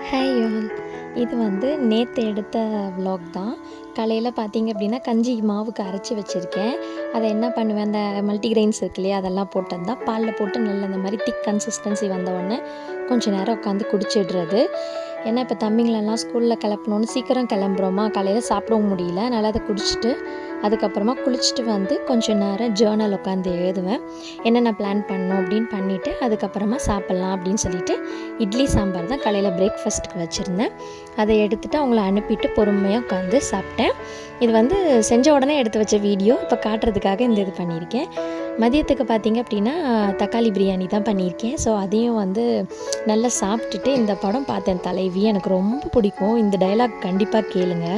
Hi all. இது வந்து நேற்று எடுத்த vlog தான். காலையில் பார்த்தீங்க அப்படின்னா கஞ்சி மாவுக்கு அரைச்சி வச்சுருக்கேன். அதை என்ன பண்ணுவேன், அந்த மல்டிகிரெயின்ஸ் இருக்கு இல்லையா, அதெல்லாம் போட்டது தான். பாலில் போட்டு நல்லா இந்த மாதிரி திக் கன்சிஸ்டன்சி வந்தவுடனே கொஞ்சம் நேரம் உட்காந்து குடிச்சிடுறது. ஏன்னா இப்போ தம்பிங்களெல்லாம் ஸ்கூலில் கிளப்பணுன்னு சீக்கிரம் கிளம்புறோமா, காலையில் சாப்பிடவும் முடியல. அதனால் அதை குடிச்சிட்டு அதுக்கப்புறமா குளிச்சுட்டு வந்து கொஞ்சம் நேரம் ஜேர்னல் உட்காந்து எழுதுவேன். என்னென்ன பிளான் பண்ணோம் அப்படின்னு பண்ணிவிட்டு அதுக்கப்புறமா சாப்பிட்லாம் அப்படின்னு சொல்லிட்டு இட்லி சாம்பார் தான் காலையில் பிரேக்ஃபாஸ்ட்டுக்கு வச்சுருந்தேன். அதை எடுத்துகிட்டு அவங்கள அனுப்பிட்டு பொறுமையாக உட்காந்து சாப்பிட்டேன். இது வந்து செஞ்ச உடனே எடுத்து வச்ச வீடியோ இப்போ காட்டுறதுக்காக இந்த இது பண்ணியிருக்கேன். மதியத்துக்கு பார்த்திங்க அப்படின்னா தக்காளி பிரியாணி தான் பண்ணியிருக்கேன். ஸோ அதையும் வந்து நல்லா சாப்பிட்டுட்டு இந்த படம் பார்த்தேன் தலைவி. எனக்கு ரொம்ப பிடிக்கும். இந்த டயலாக் கண்டிப்பாக கேளுங்க.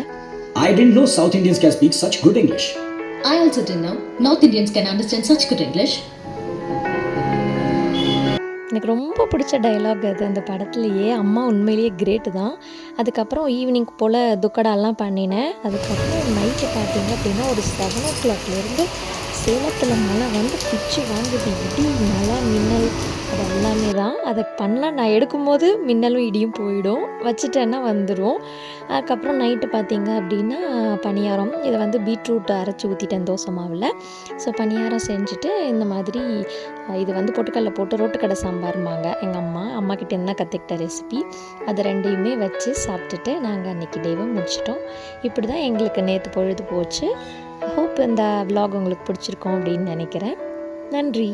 I didn't know South Indians can speak such good English. I also didn't know North Indians can understand such good English. எனக்கு ரொம்ப பிடிச்ச டயலாக் அது அந்த படத்துலையே. அம்மா உண்மையிலேயே கிரேட்டு தான். அதுக்கப்புறம் ஈவினிங் போல் துக்கடாலாம் பண்ணினேன். அதுக்கப்புறம் நைட்டு பார்த்தீங்க அப்படின்னா ஒரு 7 o'clockலேருந்து சேலத்தில் மழை வந்து பிச்சு வாங்குது. இடி, மழை, மின்னல் அது எல்லாமே தான். அதை பண்ணலாம், நான் எடுக்கும்போது மின்னலும் இடியும் போயிடும், வச்சுட்டேன்னா வந்துடும். அதுக்கப்புறம் நைட்டு பார்த்தீங்க அப்படின்னா பணியாரம். இதை வந்து பீட்ரூட் அரைச்சி ஊற்றிட்டேன் தோசை மாவில். ஸோ பணியாரம் செஞ்சுட்டு இந்த மாதிரி இது வந்து பொட்டுக்கடலை போட்டு ரோட்டுக்கடை சாம்பார்மாங்க எங்கள் அம்மா கிட்டேருந்து தான் கற்றுக்கிட்ட ரெசிபி. அது ரெண்டையுமே வச்சு சாப்பிட்டுட்டு நாங்கள் அன்றைக்கி டேவை முடிச்சிட்டோம். இப்படி தான் எங்களுக்கு நேற்று பொழுது போச்சு. ஹோப் இந்த vlog உங்களுக்கு பிடிச்சிருக்கோம் அப்படின்னு நினைக்கிறேன். நன்றி.